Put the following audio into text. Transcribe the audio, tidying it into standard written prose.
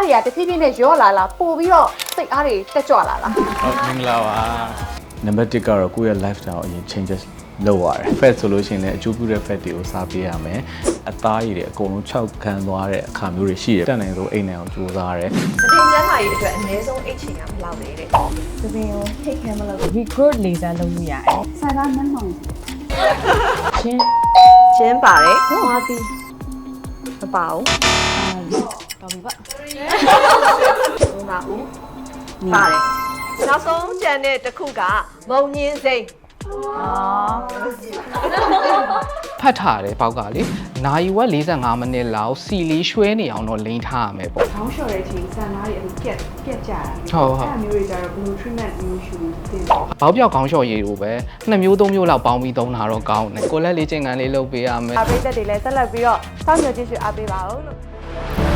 အားတွေကတဖြည်းဖြည်းနဲ့ရော့လာလားပို့ပြီးတော့စိတ်အားတွေတက်ကြွလာလား ဟုတ်မင်္ဂလာပါနံပါတ်1ကတော့ကိုယ့်ရဲ့ lifestyle အရင် changes လုပ်ရတယ် fat ဆိုလို့ရှိရင်လည်းအကျိုးပြုတဲ့ fat တွေကိုစားပေးရမယ်အသားရည်တွေအကုန်လုံး6ခံသွားတဲ့အခါမျိုးတွေရှိတယ်တက်နိုင်လို့အိမ်နိုင်အောင်ကြိုးစားရတယ် သပင်ကျန်းမာရေးအတွက်အနည်းဆုံးအိတ်ချင်ကဘယ်လောက်လဲတဲ့ သပင်ကိုထိတ်ခဲမလို့ recruit laser လုပ်လို့ရတယ် ဆန်သားနှမ်းမှောင် ကျင်းပါတယ်ဟာတီမပါဘူး တော်ပြီပါ ဟုတ်ပါဘူးပါတယ်နောက်ဆုံးကျန်တဲ့တစ်ခုကမုံညင်းစိမ့် ဖတ်ထားတယ်ပေါက်ကလေနိုင်ဝက်45မိနစ်လောက်စီလေးရွှဲနေအောင်တော့လိမ့်ထားရမယ်ပေါ့ ခေါင်းလျှော်တဲ့အချိန်ဆန်သားတွေအဲ့လိုပြက်ကြတာ ဟုတ်ဟုတ် အဲ့မျိုးတွေကြတော့ blue treatment မျိုးရှူတင် ဘောက်ပြောက်ခေါင်းလျှော်ရည်ကိုပဲ2မျိုး3မျိုးလောက်ပေါင်းပြီးသုံးတာတော့ကောင်းတယ်ကိုလက်လေးချင်းကန်လေးလုပ်ပေးရမယ် အားပေးသက်တွေလည်းဆက်လက်ပြီးတော့စောင့်မျှော်ကြည့်ရှုအားပေးပါဦးလို့